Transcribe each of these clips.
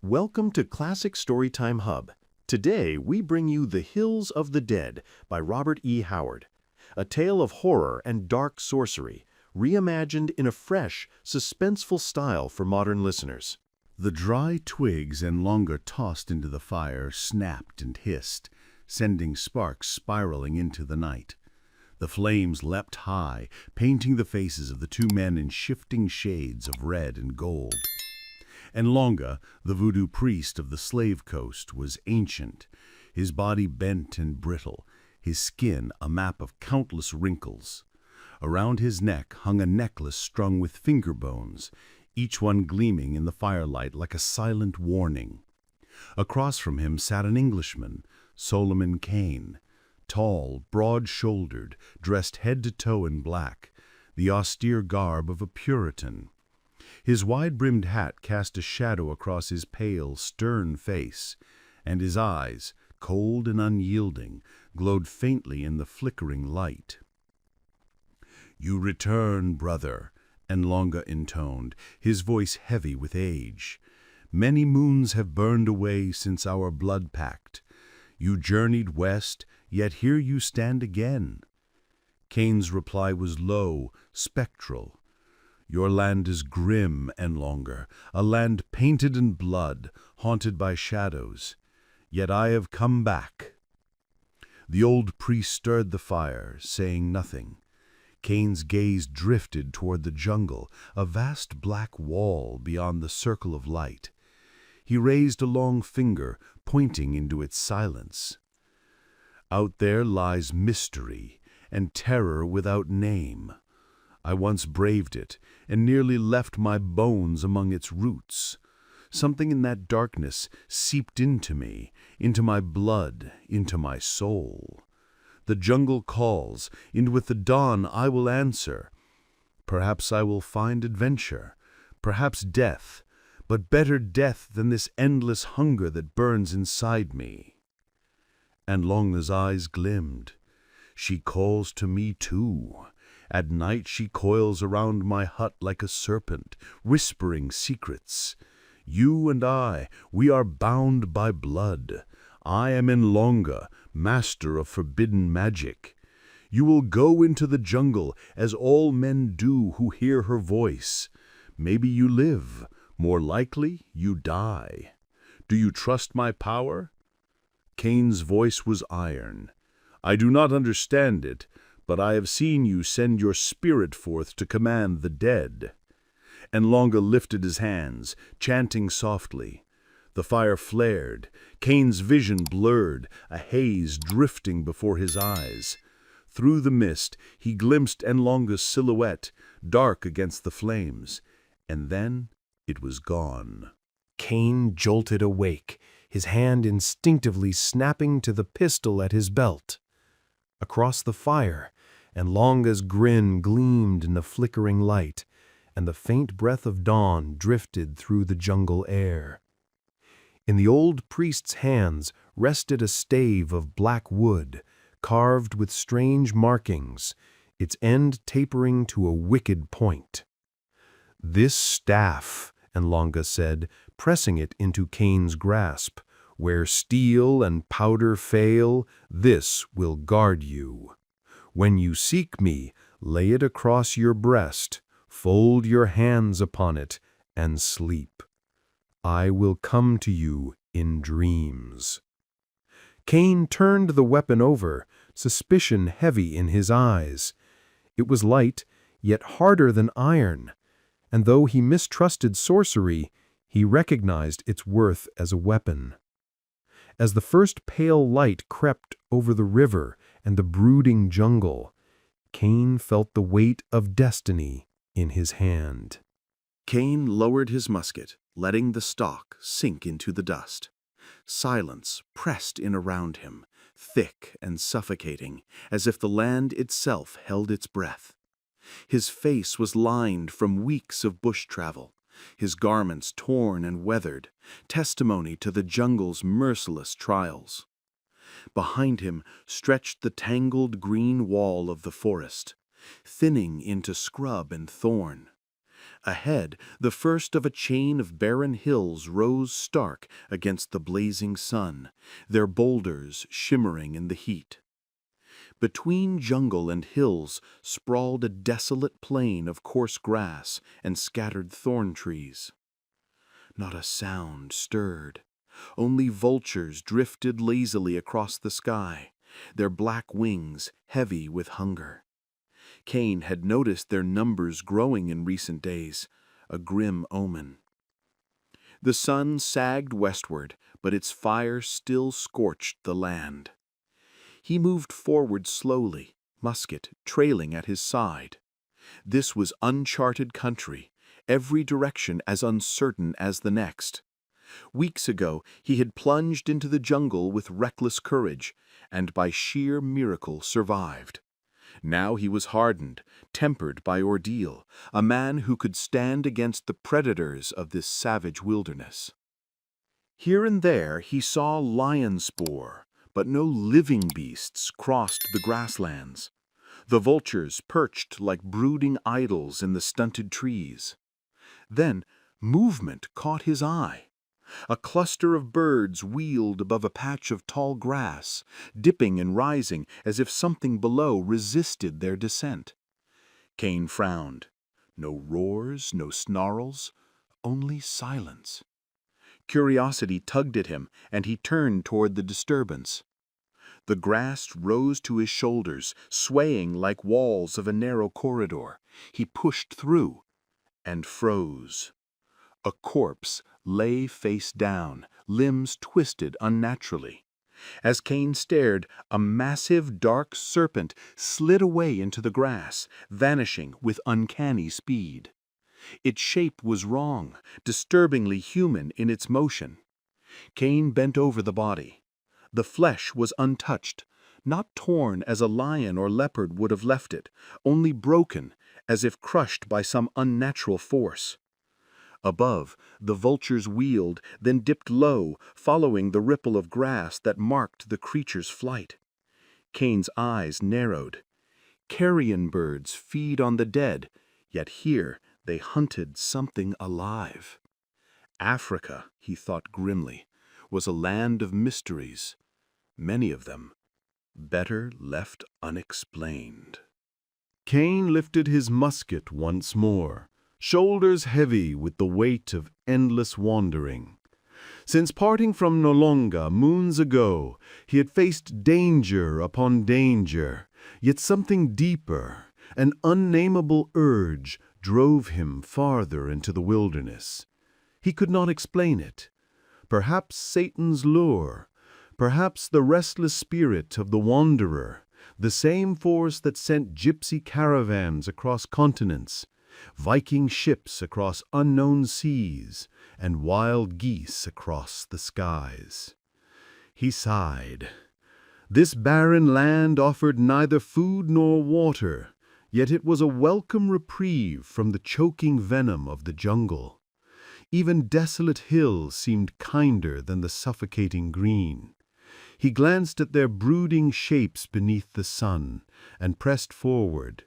Welcome to Classic Storytime Hub. Today, we bring you The Hills of the Dead by Robert E. Howard, a tale of horror and dark sorcery, reimagined in a fresh, suspenseful style for modern listeners. The dry twigs and longer tossed into the fire snapped and hissed, sending sparks spiraling into the night. The flames leapt high, painting the faces of the two men in shifting shades of red and gold. And Longa, the voodoo priest of the slave coast, was ancient, his body bent and brittle, his skin a map of countless wrinkles. Around his neck hung a necklace strung with finger bones, each one gleaming in the firelight like a silent warning. Across from him sat an Englishman, Solomon Kane, tall, broad-shouldered, dressed head to toe in black, the austere garb of a Puritan. His wide-brimmed hat cast a shadow across his pale, stern face, and his eyes, cold and unyielding, glowed faintly in the flickering light. "You return, brother," Longa intoned, his voice heavy with age. "Many moons have burned away since our blood pact. You journeyed west, yet here you stand again." Kane's reply was low, spectral. "Your land is grim, Longa, a land painted in blood, haunted by shadows. Yet I have come back." The old priest stirred the fire, saying nothing. Kane's gaze drifted toward the jungle, a vast black wall beyond the circle of light. He raised a long finger, pointing into its silence. "Out there lies mystery and terror without name. I once braved it and nearly left my bones among its roots. Something in that darkness seeped into me, into my blood, into my soul. The jungle calls, and with the dawn I will answer. Perhaps I will find adventure, perhaps death, but better death than this endless hunger that burns inside me." And Longa's eyes glimmed. "She calls to me too. At night she coils around my hut like a serpent, whispering secrets. You and I, we are bound by blood. I am Longa, master of forbidden magic. You will go into the jungle, as all men do who hear her voice. Maybe you live, more likely you die. Do you trust my power?" Kane's voice was iron. "I do not understand it, but I have seen you send your spirit forth to command the dead." And Longa lifted his hands, chanting softly. The fire flared. Kane's vision blurred, a haze drifting before his eyes. Through the mist, he glimpsed Longa's silhouette, dark against the flames. And then it was gone. Kane jolted awake, his hand instinctively snapping to the pistol at his belt. Across the fire, Longa's grin gleamed in the flickering light, and the faint breath of dawn drifted through the jungle air. In the old priest's hands rested a stave of black wood, carved with strange markings, its end tapering to a wicked point. "This staff," Longa said, pressing it into Kane's grasp, "where steel and powder fail, this will guard you. When you seek me, lay it across your breast, fold your hands upon it, and sleep. I will come to you in dreams." Kane turned the weapon over, suspicion heavy in his eyes. It was light, yet harder than iron, and though he mistrusted sorcery, he recognized its worth as a weapon. As the first pale light crept over the river and the brooding jungle, Kane felt the weight of destiny in his hand. Kane lowered his musket, letting the stock sink into the dust. Silence pressed in around him, thick and suffocating, as if the land itself held its breath. His face was lined from weeks of bush travel, his garments torn and weathered, testimony to the jungle's merciless trials. Behind him stretched the tangled green wall of the forest, thinning into scrub and thorn. Ahead, the first of a chain of barren hills rose stark against the blazing sun, their boulders shimmering in the heat. Between jungle and hills sprawled a desolate plain of coarse grass and scattered thorn trees. Not a sound stirred. Only vultures drifted lazily across the sky, their black wings heavy with hunger. Kane had noticed their numbers growing in recent days, a grim omen. The sun sagged westward, but its fire still scorched the land. He moved forward slowly, musket trailing at his side. This was uncharted country, every direction as uncertain as the next. Weeks ago, he had plunged into the jungle with reckless courage, and by sheer miracle survived. Now he was hardened, tempered by ordeal, a man who could stand against the predators of this savage wilderness. Here and there he saw lion spoor, but no living beasts crossed the grasslands. The vultures perched like brooding idols in the stunted trees. Then movement caught his eye. A cluster of birds wheeled above a patch of tall grass, dipping and rising as if something below resisted their descent. Kane frowned. No roars, no snarls, only silence. Curiosity tugged at him, and he turned toward the disturbance. The grass rose to his shoulders, swaying like walls of a narrow corridor. He pushed through and froze. A corpse lay face down, limbs twisted unnaturally. As Kane stared, a massive dark serpent slid away into the grass, vanishing with uncanny speed. Its shape was wrong, disturbingly human in its motion. Kane bent over the body. The flesh was untouched, not torn as a lion or leopard would have left it, only broken, as if crushed by some unnatural force. Above, the vultures wheeled, then dipped low, following the ripple of grass that marked the creature's flight. Kane's eyes narrowed. Carrion birds feed on the dead, yet here they hunted something alive. Africa, he thought grimly, was a land of mysteries, many of them better left unexplained. Kane lifted his musket once more, shoulders heavy with the weight of endless wandering. Since parting from Nolonga moons ago, he had faced danger upon danger, yet something deeper, an unnameable urge, drove him farther into the wilderness. He could not explain it. Perhaps Satan's lure, perhaps the restless spirit of the wanderer, the same force that sent gypsy caravans across continents, Viking ships across unknown seas, and wild geese across the skies. He sighed. This barren land offered neither food nor water, yet it was a welcome reprieve from the choking venom of the jungle. Even desolate hills seemed kinder than the suffocating green. He glanced at their brooding shapes beneath the sun and pressed forward.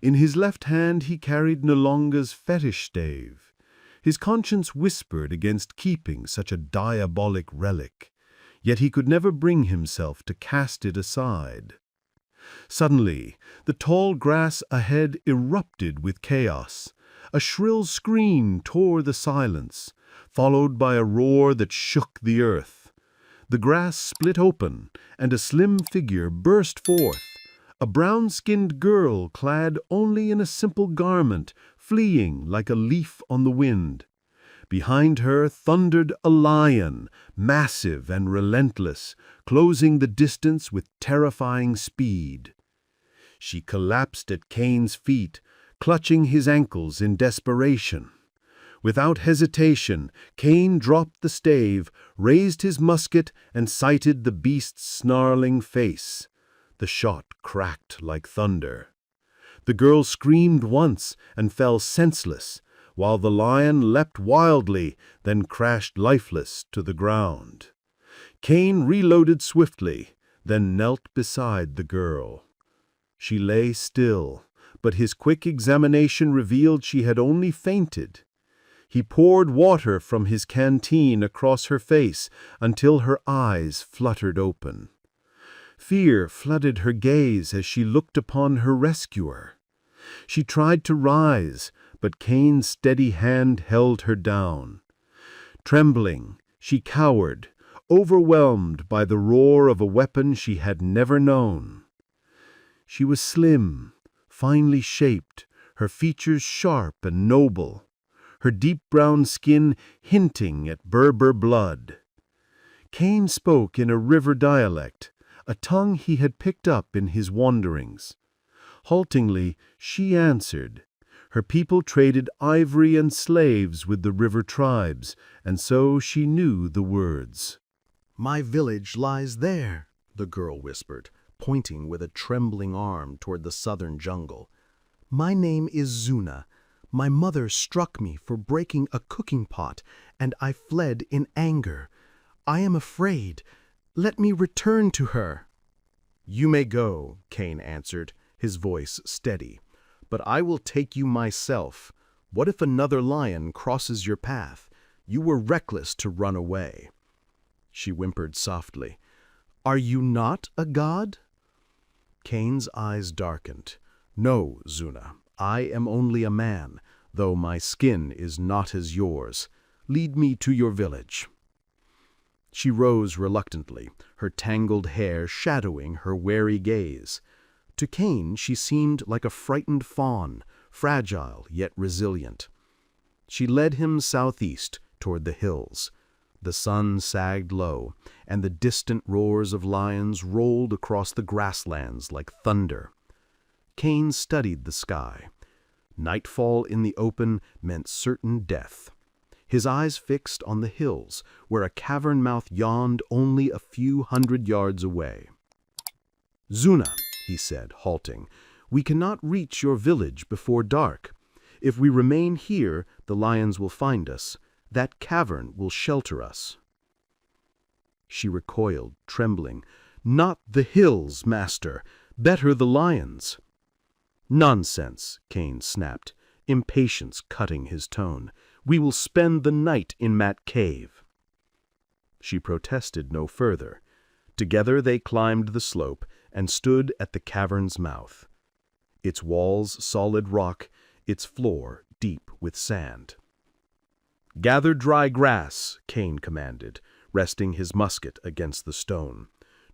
In his left hand he carried Nolonga's fetish stave. His conscience whispered against keeping such a diabolic relic, yet he could never bring himself to cast it aside. Suddenly, the tall grass ahead erupted with chaos. A shrill scream tore the silence, followed by a roar that shook the earth. The grass split open, and a slim figure burst forth, a brown-skinned girl clad only in a simple garment, fleeing like a leaf on the wind. Behind her thundered a lion, massive and relentless, closing the distance with terrifying speed. She collapsed at Kane's feet, clutching his ankles in desperation. Without hesitation, Kane dropped the stave, raised his musket, and sighted the beast's snarling face. The shot cracked like thunder. The girl screamed once and fell senseless, while the lion leapt wildly, then crashed lifeless to the ground. Kane reloaded swiftly, then knelt beside the girl. She lay still, but his quick examination revealed she had only fainted. He poured water from his canteen across her face until her eyes fluttered open. Fear flooded her gaze as she looked upon her rescuer. She tried to rise, but Kane's steady hand held her down. Trembling, she cowered, overwhelmed by the roar of a weapon she had never known. She was slim, finely shaped, her features sharp and noble, her deep brown skin hinting at Berber blood. Kane spoke in a river dialect, a tongue he had picked up in his wanderings. Haltingly, she answered. Her people traded ivory and slaves with the river tribes, and so she knew the words. "My village lies there," the girl whispered, pointing with a trembling arm toward the southern jungle. "My name is Zuna. My mother struck me for breaking a cooking pot, and I fled in anger. I am afraid. Let me return to her." "You may go," Kane answered, his voice steady. "But I will take you myself. What if another lion crosses your path? You were reckless to run away." She whimpered softly. "Are you not a god?" Kane's eyes darkened. "No, Zuna, I am only a man, though my skin is not as yours. Lead me to your village." She rose reluctantly, her tangled hair shadowing her wary gaze. To Kane she seemed like a frightened fawn, fragile yet resilient. She led him southeast toward the hills. The sun sagged low, and the distant roars of lions rolled across the grasslands like thunder. Kane studied the sky. Nightfall in the open meant certain death. His eyes fixed on the hills, where a cavern mouth yawned only a few hundred yards away. "Zuna," he said, halting, "we cannot reach your village before dark. If we remain here, the lions will find us. That cavern will shelter us." She recoiled, trembling. "Not the hills, master. Better the lions." "Nonsense," Kane snapped, impatience cutting his tone. "We will spend the night in that cave." She protested no further. Together they climbed the slope and stood at the cavern's mouth. Its walls solid rock, its floor deep with sand. "Gather dry grass," Kane commanded, resting his musket against the stone.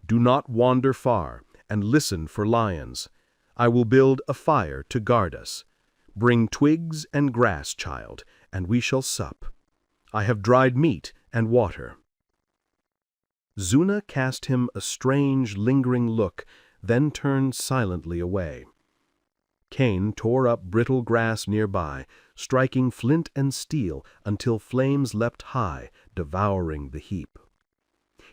"Do not wander far, and listen for lions. I will build a fire to guard us. Bring twigs and grass, child, and we shall sup. I have dried meat and water." Zuna cast him a strange, lingering look, then turned silently away. Kane tore up brittle grass nearby, striking flint and steel until flames leapt high, devouring the heap.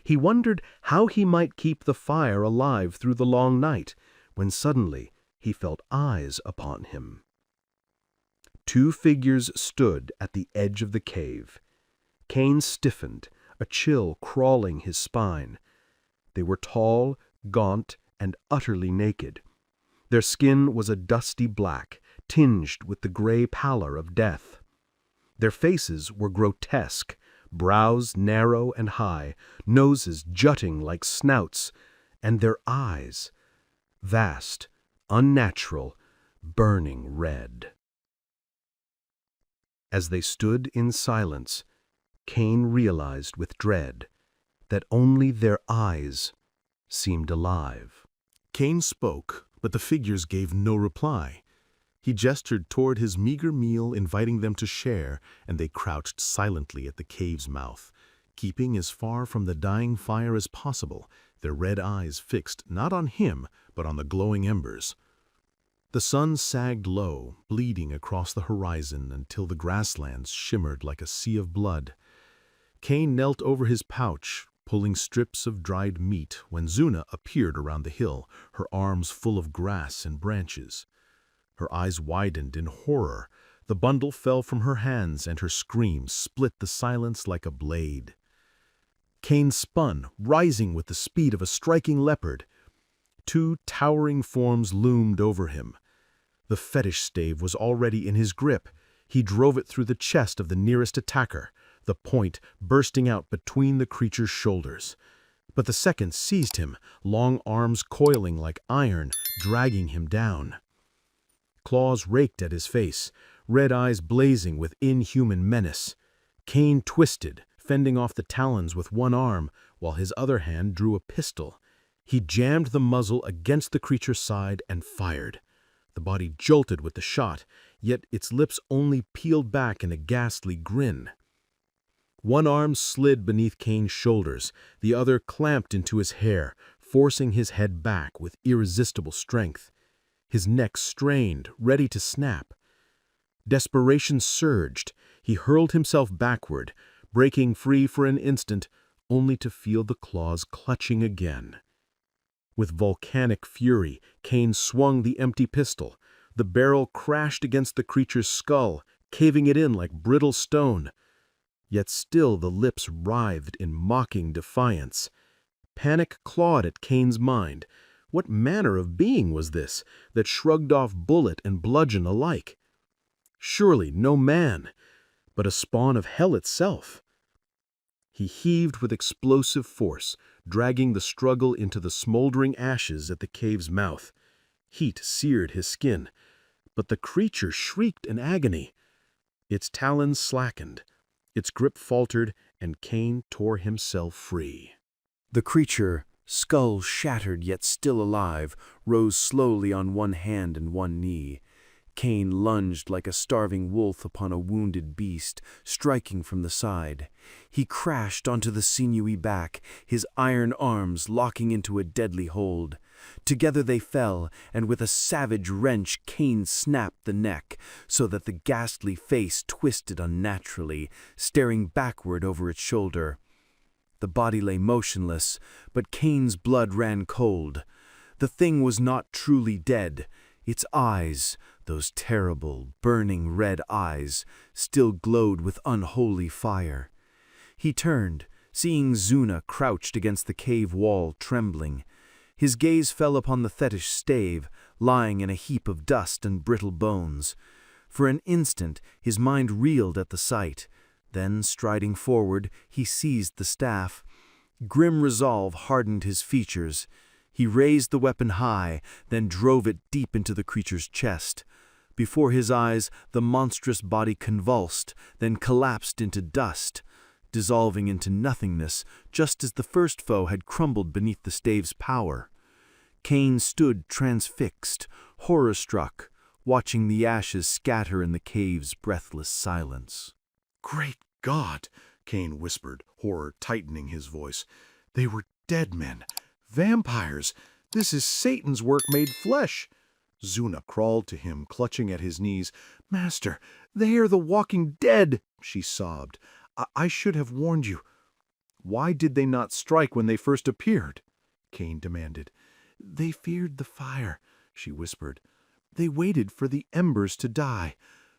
He wondered how he might keep the fire alive through the long night, when suddenly he felt eyes upon him. Two figures stood at the edge of the cave. Kane stiffened, a chill crawling his spine. They were tall, gaunt, and utterly naked. Their skin was a dusty black, tinged with the gray pallor of death. Their faces were grotesque, brows narrow and high, noses jutting like snouts, and their eyes, vast, unnatural, burning red. As they stood in silence, Kane realized with dread that only their eyes seemed alive. Kane spoke, but the figures gave no reply. He gestured toward his meager meal, inviting them to share, and they crouched silently at the cave's mouth, keeping as far from the dying fire as possible, their red eyes fixed not on him, but on the glowing embers. The sun sagged low, bleeding across the horizon until the grasslands shimmered like a sea of blood. Kane knelt over his pouch, pulling strips of dried meat when Zuna appeared around the hill, her arms full of grass and branches. Her eyes widened in horror. The bundle fell from her hands, and her scream split the silence like a blade. Kane spun, rising with the speed of a striking leopard. Two towering forms loomed over him. The fetish stave was already in his grip. He drove it through the chest of the nearest attacker, the point bursting out between the creature's shoulders. But the second seized him, long arms coiling like iron, dragging him down. Claws raked at his face, red eyes blazing with inhuman menace. Kane twisted, fending off the talons with one arm, while his other hand drew a pistol. He jammed the muzzle against the creature's side and fired. The body jolted with the shot, yet its lips only peeled back in a ghastly grin. One arm slid beneath Kane's shoulders, the other clamped into his hair, forcing his head back with irresistible strength. His neck strained, ready to snap. Desperation surged. He hurled himself backward, breaking free for an instant, only to feel the claws clutching again. With volcanic fury, Kane swung the empty pistol. The barrel crashed against the creature's skull, caving it in like brittle stone. Yet still the lips writhed in mocking defiance. Panic clawed at Kane's mind. What manner of being was this that shrugged off bullet and bludgeon alike? Surely no man, but a spawn of hell itself. He heaved with explosive force, dragging the struggle into the smoldering ashes at the cave's mouth. Heat seared his skin, but the creature shrieked in agony. Its talons slackened, its grip faltered, and Kane tore himself free. The creature, skull shattered yet still alive, rose slowly on one hand and one knee. Kane lunged like a starving wolf upon a wounded beast, striking from the side. He crashed onto the sinewy back, his iron arms locking into a deadly hold. Together they fell, and with a savage wrench Kane snapped the neck, so that the ghastly face twisted unnaturally, staring backward over its shoulder. The body lay motionless, but Kane's blood ran cold. The thing was not truly dead. Its eyes, those terrible, burning red eyes, still glowed with unholy fire. He turned, seeing Zuna crouched against the cave wall, trembling. His gaze fell upon the fetish stave, lying in a heap of dust and brittle bones. For an instant his mind reeled at the sight. Then, striding forward, he seized the staff. Grim resolve hardened his features. He raised the weapon high, then drove it deep into the creature's chest. Before his eyes, the monstrous body convulsed, then collapsed into dust, dissolving into nothingness, just as the first foe had crumbled beneath the stave's power. Kane stood transfixed, horror-struck, watching the ashes scatter in the cave's breathless silence. "Great God!" Kane whispered, horror tightening his voice. "They were dead men. Vampires! This is Satan's work made flesh!" Zuna crawled to him, clutching at his knees. "Master, they are the walking dead!" she sobbed. I should have warned you." "Why did they not strike when they first appeared?" Kane demanded. "They feared the fire," she whispered. "They waited for the embers to die."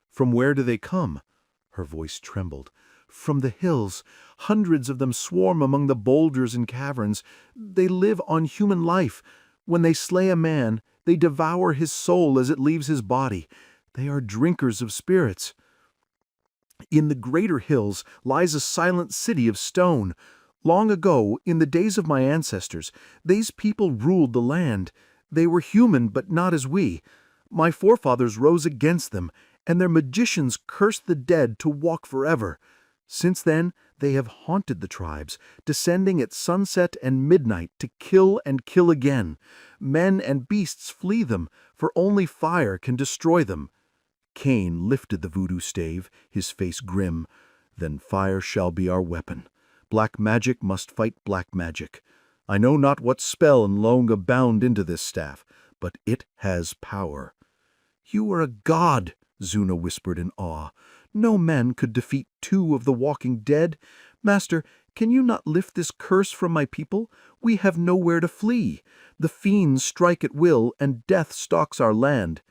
"From where do they come?" Her voice trembled. "From the hills. Hundreds of them swarm among the boulders and caverns. They live on human life. When they slay a man, they devour his soul as it leaves his body. They are drinkers of spirits. In the greater hills lies a silent city of stone. Long ago, in the days of my ancestors, these people ruled the land. They were human, but not as we. My forefathers rose against them, and their magicians cursed the dead to walk forever. Since then, they have haunted the tribes, descending at sunset and midnight to kill and kill again. Men and beasts flee them, for only fire can destroy them." Kane lifted the voodoo stave, his face grim. "Then fire shall be our weapon. Black magic must fight black magic. I know not what spell and longa bound into this staff, but it has power." "You are a god," Zuna whispered in awe. "No man could defeat 2 of the walking dead. Master, can you not lift this curse from my people? We have nowhere to flee. The fiends strike at will, and death stalks our land."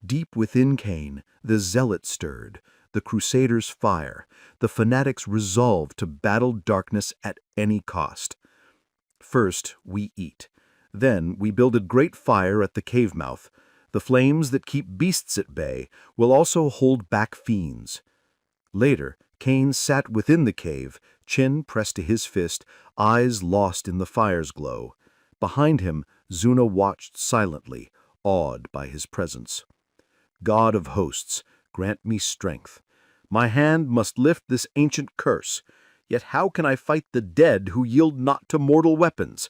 Deep within Kane, the zealot stirred, the crusaders' fire, the fanatics' resolve to battle darkness at any cost. "First we eat. Then we build a great fire at the cave mouth. The flames that keep beasts at bay will also hold back fiends. Later, Kane sat within the cave, chin pressed to his fist, eyes lost in the fire's glow. Behind him, Zuna watched silently, awed by his presence. God of hosts, grant me strength. My hand must lift this ancient curse. Yet how can I fight the dead who yield not to mortal weapons?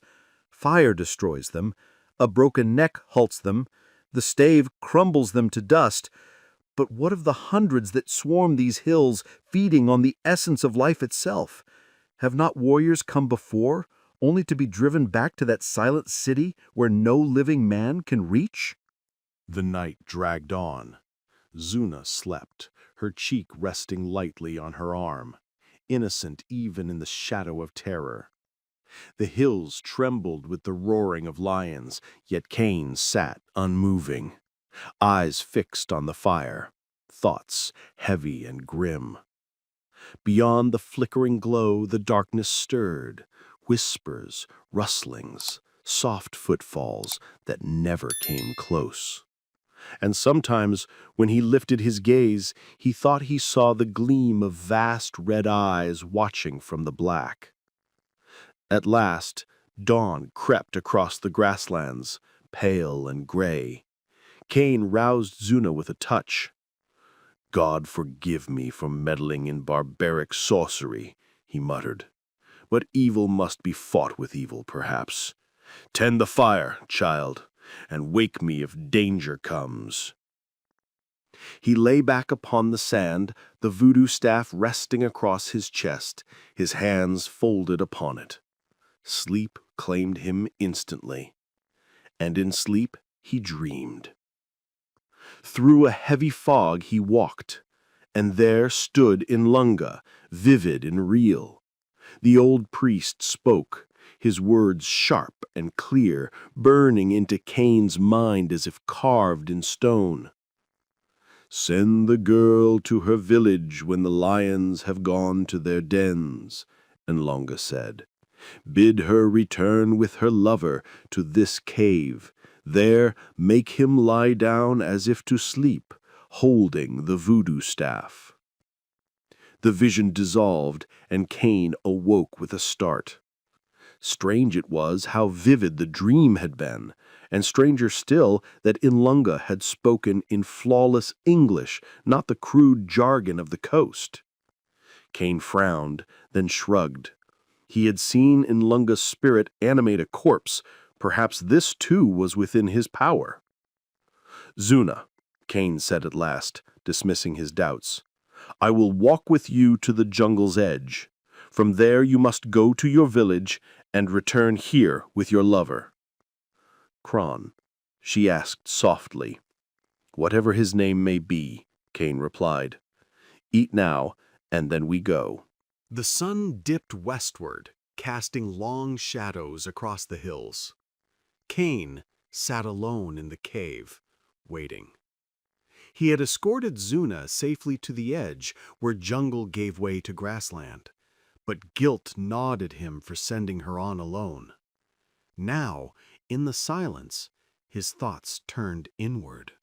Fire destroys them, a broken neck halts them, the stave crumbles them to dust. But what of the hundreds that swarm these hills, feeding on the essence of life itself? Have not warriors come before, only to be driven back to that silent city where no living man can reach? The night dragged on. Zuna slept, her cheek resting lightly on her arm, innocent even in the shadow of terror. The hills trembled with the roaring of lions, yet Kane sat unmoving, eyes fixed on the fire, thoughts heavy and grim. Beyond the flickering glow, the darkness stirred, whispers, rustlings, soft footfalls that never came close. And sometimes, when he lifted his gaze, he thought he saw the gleam of vast red eyes watching from the black. At last, dawn crept across the grasslands, pale and gray. Kane roused Zuna with a touch. "God forgive me for meddling in barbaric sorcery," he muttered. "But evil must be fought with evil, perhaps. Tend the fire, child, and wake me if danger comes." He lay back upon the sand, the voodoo staff resting across his chest, his hands folded upon it. Sleep claimed him instantly, and in sleep he dreamed. Through a heavy fog he walked, and there stood Inlunga, vivid and real. The old priest spoke, his words sharp and clear, burning into Kane's mind as if carved in stone. "Send the girl to her village when the lions have gone to their dens," Inlunga said. "Bid her return with her lover to this cave. There make him lie down as if to sleep, holding the voodoo staff." The vision dissolved, and Kane awoke with a start. Strange it was how vivid the dream had been, and stranger still that Inlunga had spoken in flawless English, not the crude jargon of the coast. Kane frowned, then shrugged. He had seen Inlunga's spirit animate a corpse. Perhaps this too was within his power. "Zuna," Kane said at last, dismissing his doubts, "I will walk with you to the jungle's edge. From there you must go to your village and return here with your lover." "Kron," she asked softly. "Whatever his name may be," Kane replied. "Eat now, and then we go." The sun dipped westward, casting long shadows across the hills. Kane sat alone in the cave, waiting. He had escorted Zuna safely to the edge where jungle gave way to grassland, but guilt gnawed at him for sending her on alone. Now, in the silence, his thoughts turned inward.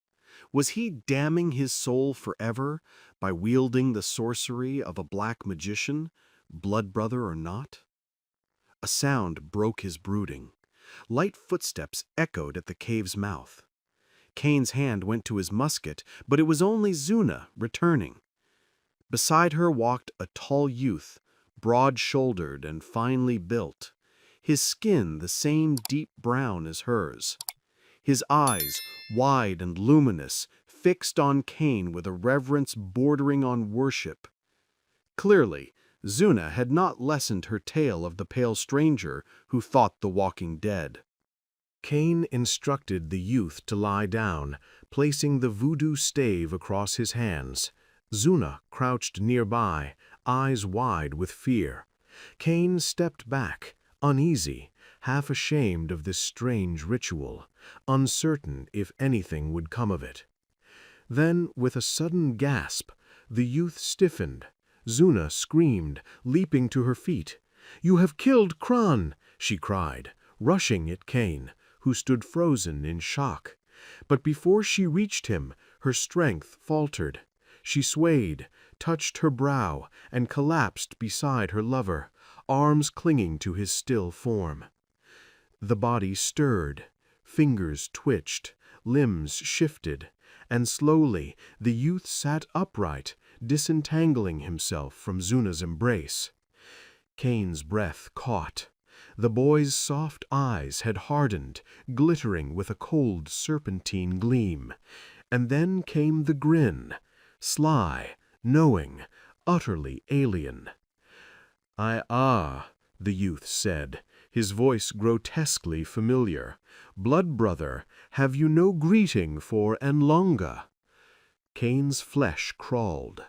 Was he damning his soul forever by wielding the sorcery of a black magician, blood brother or not? A sound broke his brooding. Light footsteps echoed at the cave's mouth. Kane's hand went to his musket, but it was only Zuna returning. Beside her walked a tall youth, broad-shouldered and finely built, his skin the same deep brown as hers. His eyes, wide and luminous, fixed on Kane with a reverence bordering on worship. Clearly, Zuna had not lessened her tale of the pale stranger who fought the walking dead. Kane instructed the youth to lie down, placing the voodoo stave across his hands. Zuna crouched nearby, eyes wide with fear. Kane stepped back, uneasy, half ashamed of this strange ritual, uncertain if anything would come of it. Then, with a sudden gasp, the youth stiffened. Zuna screamed, leaping to her feet. "You have killed Kron!" she cried, rushing at Kane, who stood frozen in shock. But before she reached him, her strength faltered. She swayed, touched her brow, and collapsed beside her lover, arms clinging to his still form. The body stirred, fingers twitched, limbs shifted, and slowly the youth sat upright, disentangling himself from Zuna's embrace. Kane's breath caught. The boy's soft eyes had hardened, glittering with a cold serpentine gleam. And then came the grin, sly, knowing, utterly alien. The youth said, his voice grotesquely familiar. "Blood brother, have you no greeting for Enlonga?" Kane's flesh crawled.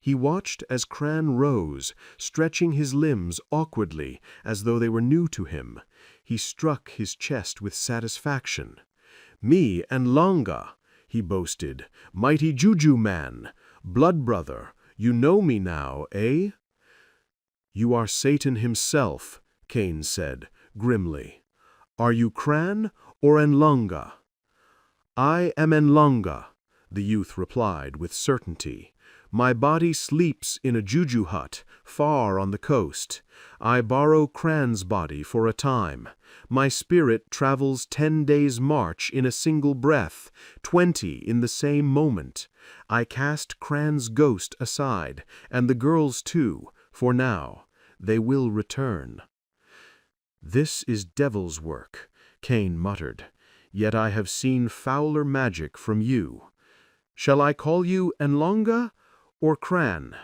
He watched as Cran rose, stretching his limbs awkwardly, as though they were new to him. He struck his chest with satisfaction. "Me Enlonga," he boasted, "mighty juju man. Blood brother, you know me now, eh?" "You are Satan himself," Kane said, grimly. "Are you Cran or Enlonga?" "I am Enlonga," the youth replied with certainty. "My body sleeps in a juju hut, far on the coast. I borrow Cran's body for a time. My spirit travels 10 days' march in a single breath, 20 in the same moment. I cast Cran's ghost aside, and the girl's too, for now. They will return." "This is devil's work," Kane muttered. "Yet I have seen fouler magic from you. Shall I call you Enlonga or Cran?"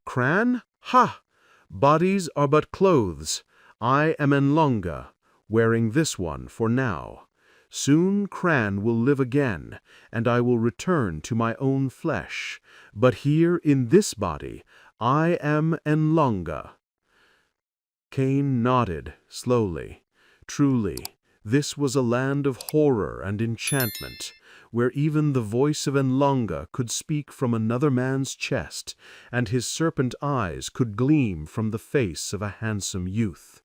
"Cran? Ha! Bodies are but clothes. I am Enlonga, wearing this one for now. Soon Cran will live again, and I will return to my own flesh. But here in this body, I am Enlonga." Kane nodded slowly. Truly, this was a land of horror and enchantment, where even the voice of Enlonga could speak from another man's chest, and his serpent eyes could gleam from the face of a handsome youth.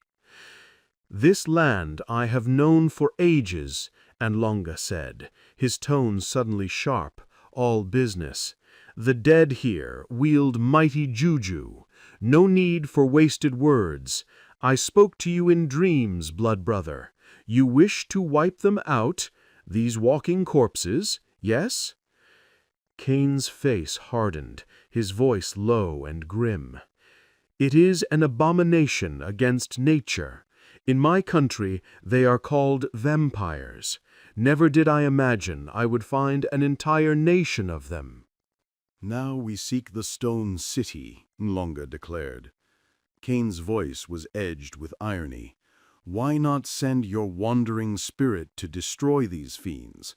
"This land I have known for ages," Enlonga said, his tone suddenly sharp, all business. "The dead here wield mighty juju. No need for wasted words. I spoke to you in dreams, blood brother. You wish to wipe them out, these walking corpses, yes?" Kane's face hardened, his voice low and grim. "It is an abomination against nature. In my country they are called vampires. Never did I imagine I would find an entire nation of them." "Now we seek the stone city," Enlonga declared. Kane's voice was edged with irony. "Why not send your wandering spirit to destroy these fiends?"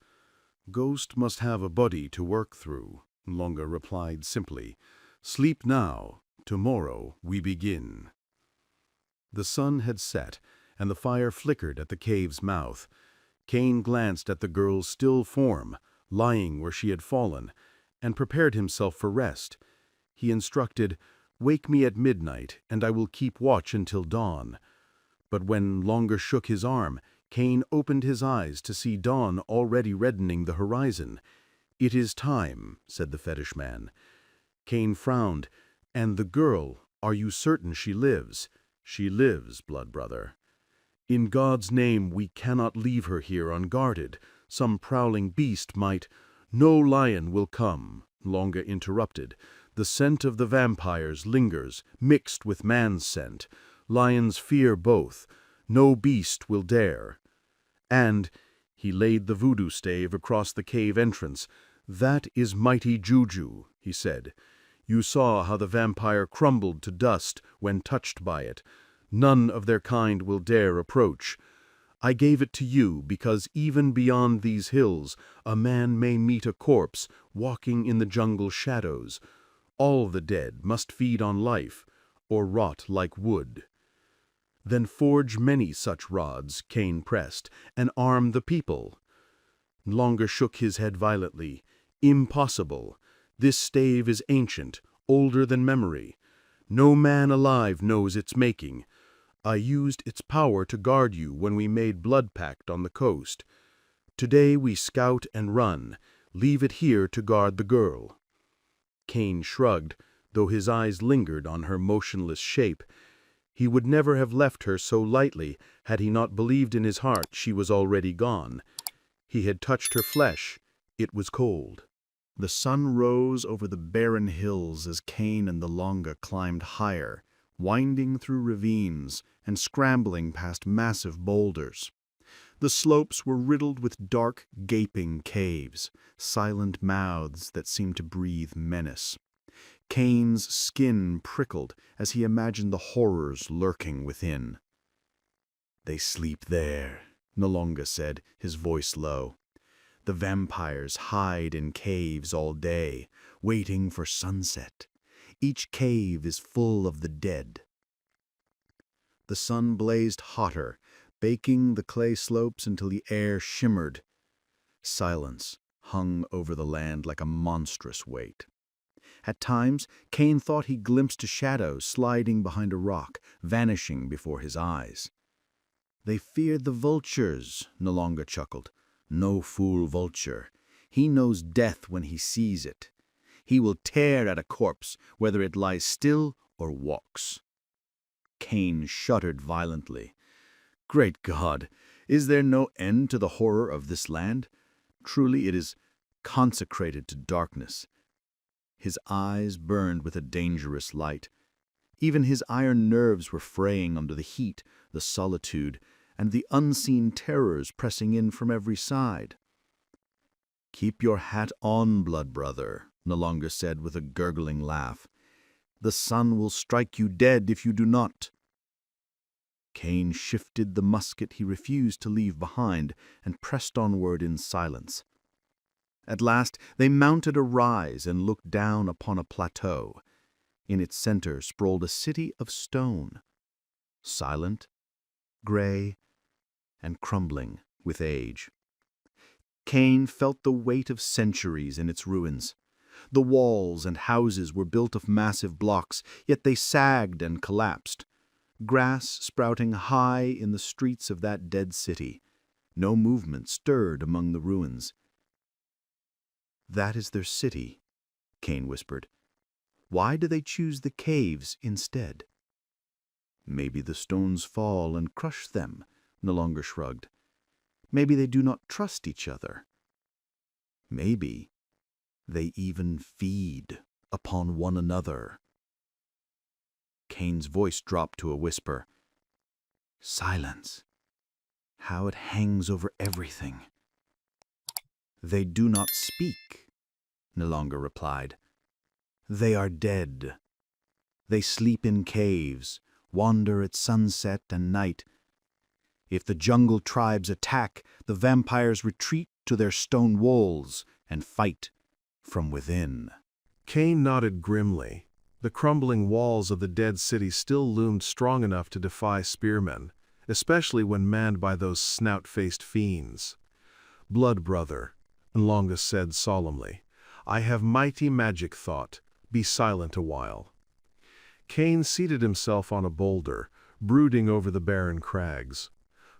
"Ghost must have a body to work through," Enlonga replied simply. "Sleep now. Tomorrow we begin." The sun had set, and the fire flickered at the cave's mouth. Kane glanced at the girl's still form, lying where she had fallen, and prepared himself for rest. He instructed, "Wake me at midnight, and I will keep watch until dawn." But when Enlonga shook his arm, Kane opened his eyes to see dawn already reddening the horizon. "It is time," said the fetish man. Kane frowned. "And the girl, are you certain she lives?" "She lives, blood brother." "In God's name we cannot leave her here unguarded. Some prowling beast might—" "No lion will come," Enlonga interrupted. "The scent of the vampires lingers, mixed with man's scent. Lions fear both. No beast will dare. And," he laid the voodoo stave across the cave entrance, "that is mighty juju," he said. "You saw how the vampire crumbled to dust when touched by it. None of their kind will dare approach. I gave it to you because even beyond these hills a man may meet a corpse walking in the jungle shadows. All the dead must feed on life, or rot like wood." "Then forge many such rods," Kane pressed, "and arm the people." Enlonga shook his head violently. "Impossible. This stave is ancient, older than memory. No man alive knows its making. I used its power to guard you when we made blood pact on the coast. Today we scout and run. Leave it here to guard the girl." Kane shrugged, though his eyes lingered on her motionless shape. He would never have left her so lightly had he not believed in his heart she was already gone. He had touched her flesh. It was cold. The sun rose over the barren hills as Kane and the Longa climbed higher, winding through ravines and scrambling past massive boulders. The slopes were riddled with dark, gaping caves, silent mouths that seemed to breathe menace. Kane's skin prickled as he imagined the horrors lurking within. "They sleep there," Nalonga said, his voice low. "The vampires hide in caves all day, waiting for sunset. Each cave is full of the dead." The sun blazed hotter, baking the clay slopes until the air shimmered. Silence hung over the land like a monstrous weight. At times, Kane thought he glimpsed a shadow sliding behind a rock, vanishing before his eyes. "They feared the vultures," Nalonga chuckled. "No fool vulture. He knows death when he sees it. He will tear at a corpse, whether it lies still or walks." Kane shuddered violently. "Great God, is there no end to the horror of this land? Truly it is consecrated to darkness." His eyes burned with a dangerous light. Even his iron nerves were fraying under the heat, the solitude, and the unseen terrors pressing in from every side. "Keep your hat on, blood brother," Nalonga said with a gurgling laugh. "The sun will strike you dead if you do not." Kane shifted the musket he refused to leave behind and pressed onward in silence. At last they mounted a rise and looked down upon a plateau. In its center sprawled a city of stone, silent, gray, and crumbling with age. Kane felt the weight of centuries in its ruins. The walls and houses were built of massive blocks, yet they sagged and collapsed. Grass sprouting high in the streets of that dead city. No movement stirred among the ruins. "That is their city," Kane whispered. "Why do they choose the caves instead?" "Maybe the stones fall and crush them," Nalonga shrugged. "Maybe they do not trust each other. Maybe they even feed upon one another." Kane's voice dropped to a whisper. "Silence. How it hangs over everything." "They do not speak," Nalonga replied. "They are dead. They sleep in caves, wander at sunset and night. If the jungle tribes attack, the vampires retreat to their stone walls and fight from within." Kane nodded grimly. The crumbling walls of the dead city still loomed strong enough to defy spearmen, especially when manned by those snout-faced fiends. "Blood brother," Nalonga said solemnly, "I have mighty magic thought. Be silent a while." Kane seated himself on a boulder, brooding over the barren crags.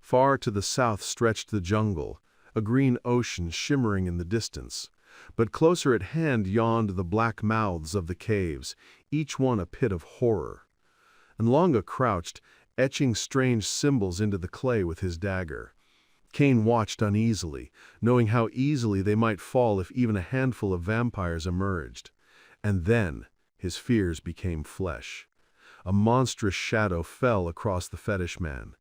Far to the south stretched the jungle, a green ocean shimmering in the distance. But closer at hand yawned the black mouths of the caves, each one a pit of horror. Nalonga crouched, etching strange symbols into the clay with his dagger. Kane watched uneasily, knowing how easily they might fall if even a handful of vampires emerged. And then his fears became flesh. A monstrous shadow fell across the fetish man.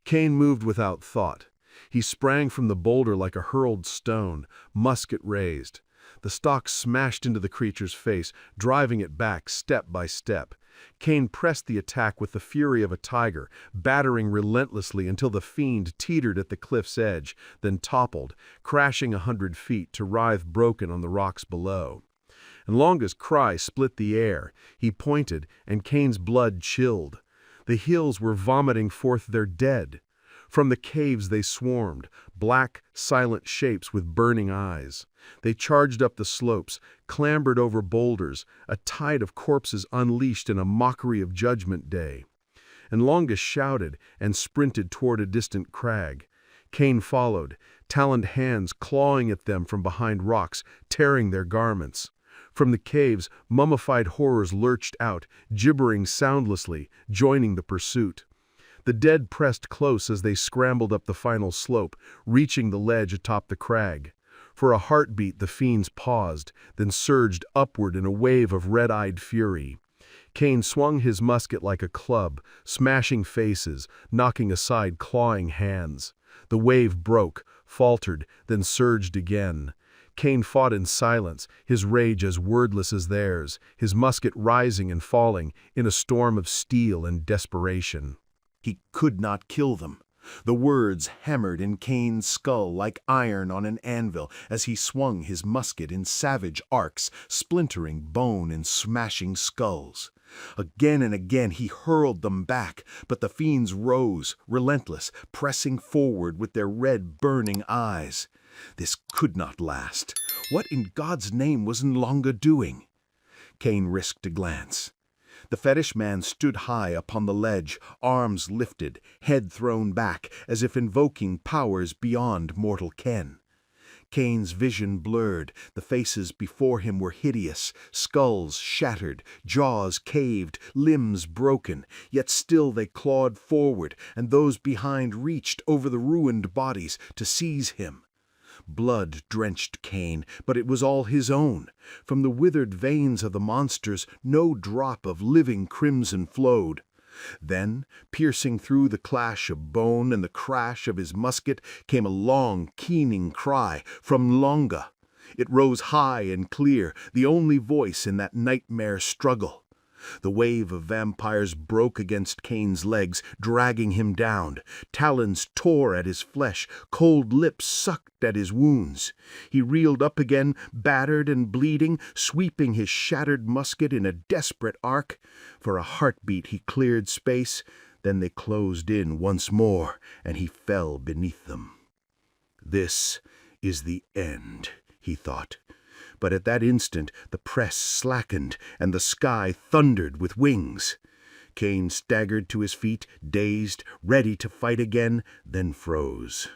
Kane moved without thought. He sprang from the boulder like a hurled stone, musket raised. The stock smashed into the creature's face, driving it back step by step. Kane pressed the attack with the fury of a tiger, battering relentlessly until the fiend teetered at the cliff's edge, then toppled, crashing 100 feet to writhe broken on the rocks below. Nalonga's cry split the air. He pointed, and Kane's blood chilled. The hills were vomiting forth their dead. From the caves they swarmed, black, silent shapes with burning eyes. They charged up the slopes, clambered over boulders, a tide of corpses unleashed in a mockery of Judgment Day. Nalonga shouted and sprinted toward a distant crag. Kane followed, taloned hands clawing at them from behind rocks, tearing their garments. From the caves, mummified horrors lurched out, gibbering soundlessly, joining the pursuit. The dead pressed close as they scrambled up the final slope, reaching the ledge atop the crag. For a heartbeat, the fiends paused, then surged upward in a wave of red-eyed fury. Kane swung his musket like a club, smashing faces, knocking aside clawing hands. The wave broke, faltered, then surged again. Kane fought in silence, his rage as wordless as theirs, his musket rising and falling in a storm of steel and desperation. He could not kill them. The words hammered in Kane's skull like iron on an anvil as he swung his musket in savage arcs, splintering bone and smashing skulls. Again and again he hurled them back, but the fiends rose, relentless, pressing forward with their red, burning eyes. This could not last. What in God's name was Nlonga doing? Kane risked a glance. The fetish man stood high upon the ledge, arms lifted, head thrown back, as if invoking powers beyond mortal ken. Kane's vision blurred, the faces before him were hideous, skulls shattered, jaws caved, limbs broken, yet still they clawed forward, and those behind reached over the ruined bodies to seize him. Blood drenched Kane, but it was all his own. From the withered veins of the monsters no drop of living crimson flowed. Then, piercing through the clash of bone and the crash of his musket, came a long, keening cry from Nlonga. It rose high and clear, the only voice in that nightmare struggle. The wave of vampires broke against Kane's legs, dragging him down. Talons tore at his flesh, cold lips sucked at his wounds. He reeled up again, battered and bleeding, sweeping his shattered musket in a desperate arc. For a heartbeat he cleared space, then they closed in once more, and he fell beneath them. This is the end, he thought. But at that instant the press slackened and the sky thundered with wings. Kane staggered to his feet, dazed, ready to fight again, then froze.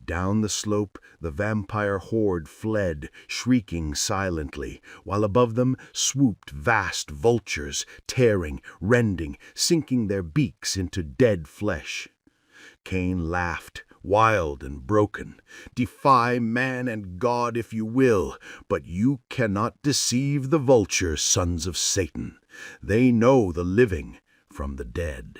Down the slope the vampire horde fled, shrieking silently, while above them swooped vast vultures, tearing, rending, sinking their beaks into dead flesh. Kane laughed, wild and broken. Defy man and God if you will, but you cannot deceive the vultures, sons of Satan. They know the living from the dead.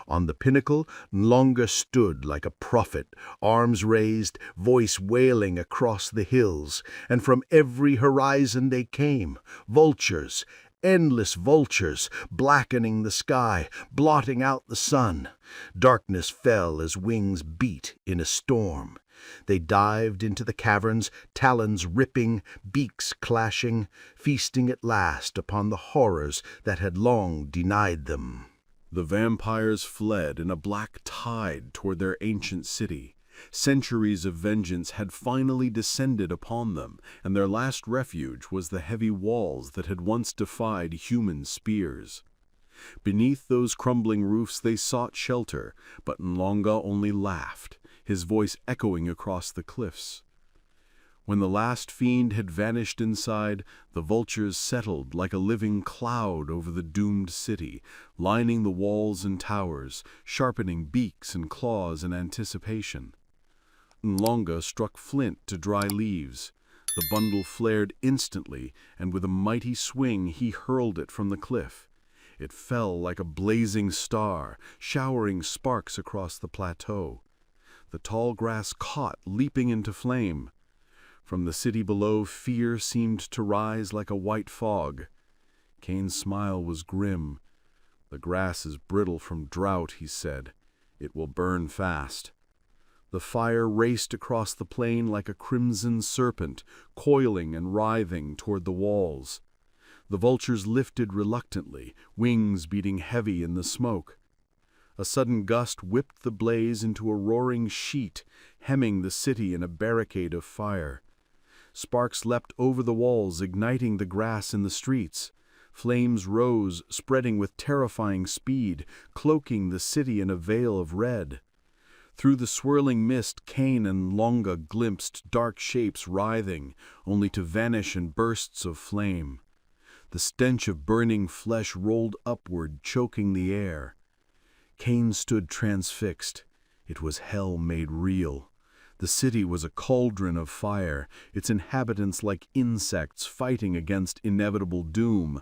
On the pinnacle, Nlonga stood like a prophet, arms raised, voice wailing across the hills, and from every horizon they came, vultures, endless vultures, blackening the sky, blotting out the sun. Darkness fell as wings beat in a storm. They dived into the caverns, talons ripping, beaks clashing, feasting at last upon the horrors that had long denied them. The vampires fled in a black tide toward their ancient city. Centuries of vengeance had finally descended upon them, and their last refuge was the heavy walls that had once defied human spears. Beneath those crumbling roofs they sought shelter, but Nlonga only laughed, his voice echoing across the cliffs. When the last fiend had vanished inside, the vultures settled like a living cloud over the doomed city, lining the walls and towers, sharpening beaks and claws in anticipation. Nlonga struck flint to dry leaves. The bundle flared instantly, and with a mighty swing he hurled it from the cliff. It fell like a blazing star, showering sparks across the plateau. The tall grass caught, leaping into flame. From the city below, fear seemed to rise like a white fog. Kane's smile was grim. "The grass is brittle from drought," he said. "It will burn fast." The fire raced across the plain like a crimson serpent, coiling and writhing toward the walls. The vultures lifted reluctantly, wings beating heavy in the smoke. A sudden gust whipped the blaze into a roaring sheet, hemming the city in a barricade of fire. Sparks leapt over the walls, igniting the grass in the streets. Flames rose, spreading with terrifying speed, cloaking the city in a veil of red. Through the swirling mist, Kane and Longa glimpsed dark shapes writhing, only to vanish in bursts of flame. The stench of burning flesh rolled upward, choking the air. Kane stood transfixed. It was hell made real. The city was a cauldron of fire, its inhabitants like insects fighting against inevitable doom.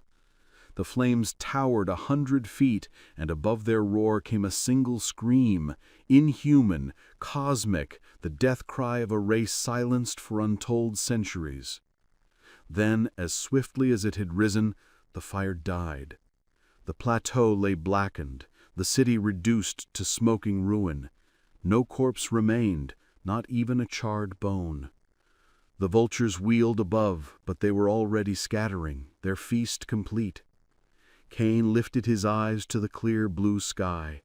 The flames towered 100 feet, and above their roar came a single scream, inhuman, cosmic, the death cry of a race silenced for untold centuries. Then, as swiftly as it had risen, the fire died. The plateau lay blackened, the city reduced to smoking ruin. No corpse remained, not even a charred bone. The vultures wheeled above, but they were already scattering, their feast complete. Kane lifted his eyes to the clear blue sky.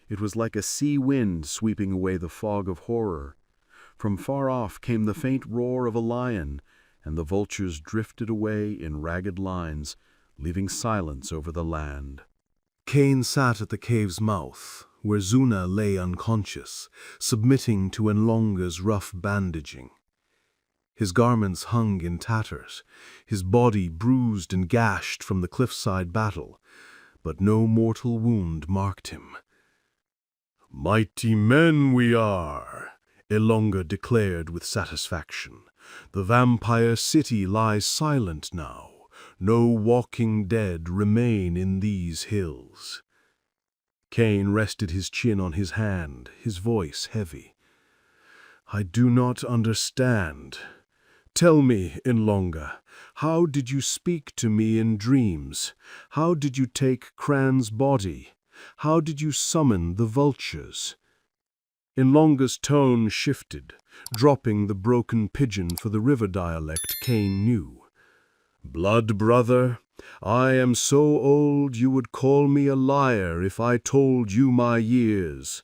It was like a sea wind sweeping away the fog of horror. From far off came the faint roar of a lion, and the vultures drifted away in ragged lines, leaving silence over the land. Kane sat at the cave's mouth, where Zuna lay unconscious, submitting to Enlonga's rough bandaging. His garments hung in tatters, his body bruised and gashed from the cliffside battle, but no mortal wound marked him. "Mighty men we are," Enlonga declared with satisfaction. "The vampire city lies silent now. No walking dead remain in these hills." Kane rested his chin on his hand, his voice heavy. "I do not understand. Tell me, Enlonga, how did you speak to me in dreams? How did you take Cran's body? How did you summon the vultures?" Enlonga's tone shifted, dropping the broken pidgin for the river dialect Kane knew. "Blood brother, I am so old you would call me a liar if I told you my years.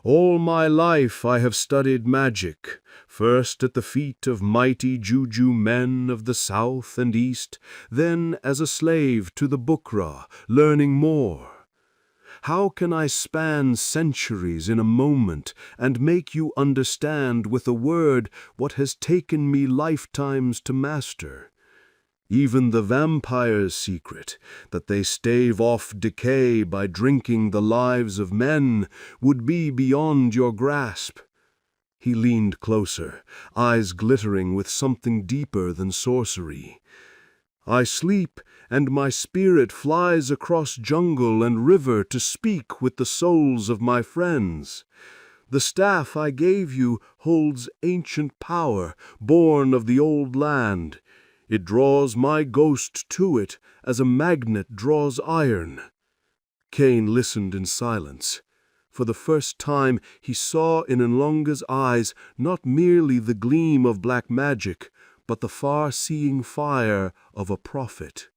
All my life I have studied magic, first at the feet of mighty juju men of the south and east, then as a slave to the Bukra, learning more. How can I span centuries in a moment and make you understand with a word what has taken me lifetimes to master? Even the vampire's secret, that they stave off decay by drinking the lives of men, would be beyond your grasp." He leaned closer, eyes glittering with something deeper than sorcery. "I sleep, and my spirit flies across jungle and river to speak with the souls of my friends. The staff I gave you holds ancient power, born of the old land. It draws my ghost to it as a magnet draws iron." Kane listened in silence. For the first time he saw in Enlonga's eyes not merely the gleam of black magic, but the far-seeing fire of a prophet.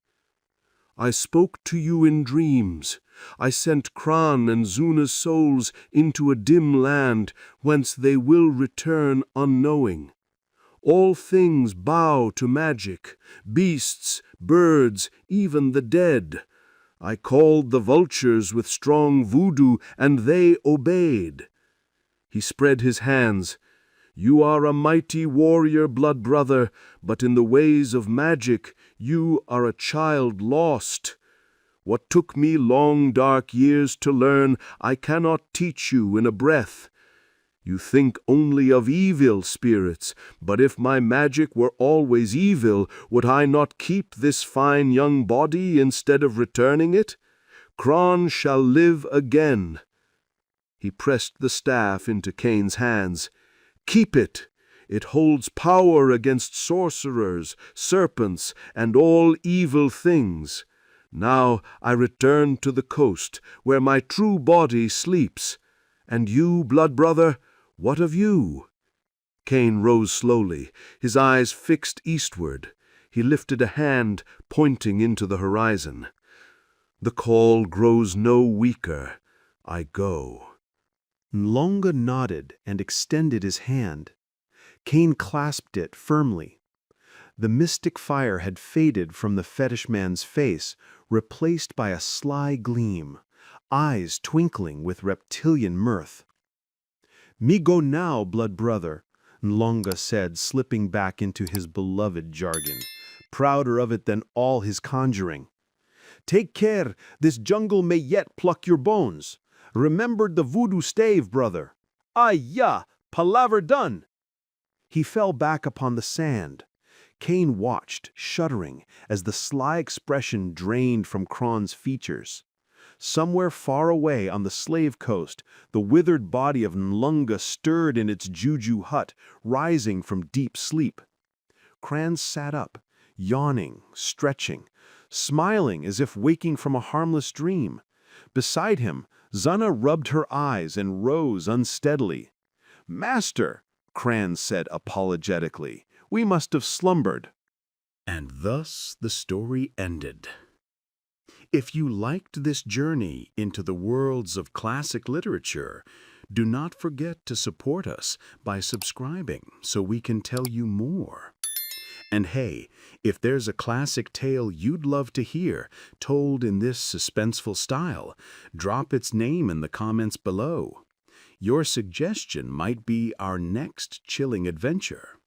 "I spoke to you in dreams. I sent Cran and Zuna's souls into a dim land whence they will return unknowing. All things bow to magic, beasts, birds, even the dead. I called the vultures with strong voodoo, and they obeyed." He spread his hands. "You are a mighty warrior, blood brother, but in the ways of magic you are a child lost. What took me long dark years to learn, I cannot teach you in a breath. You think only of evil spirits, but if my magic were always evil, would I not keep this fine young body instead of returning it? Cran shall live again." He pressed the staff into Kane's hands. "Keep it. It holds power against sorcerers, serpents, and all evil things. Now I return to the coast, where my true body sleeps. And you, blood brother, what of you?" Kane rose slowly, his eyes fixed eastward. He lifted a hand, pointing into the horizon. "The call grows no weaker. I go." Enlonga nodded and extended his hand. Kane clasped it firmly. The mystic fire had faded from the fetish man's face, replaced by a sly gleam, eyes twinkling with reptilian mirth. "Me go now, blood brother," Nlonga said, slipping back into his beloved jargon, prouder of it than all his conjuring. "Take care, this jungle may yet pluck your bones. Remember the voodoo stave, brother. Ay ya, palaver done." He fell back upon the sand. Kane watched, shuddering, as the sly expression drained from Kron's features. Somewhere far away on the slave coast, the withered body of Nlunga stirred in its juju hut, rising from deep sleep. Kran sat up, yawning, stretching, smiling as if waking from a harmless dream. Beside him, Zana rubbed her eyes and rose unsteadily. "Master," Kran said apologetically, "we must have slumbered." And thus the story ended. If you liked this journey into the worlds of classic literature, do not forget to support us by subscribing so we can tell you more. And hey, if there's a classic tale you'd love to hear told in this suspenseful style, drop its name in the comments below. Your suggestion might be our next chilling adventure.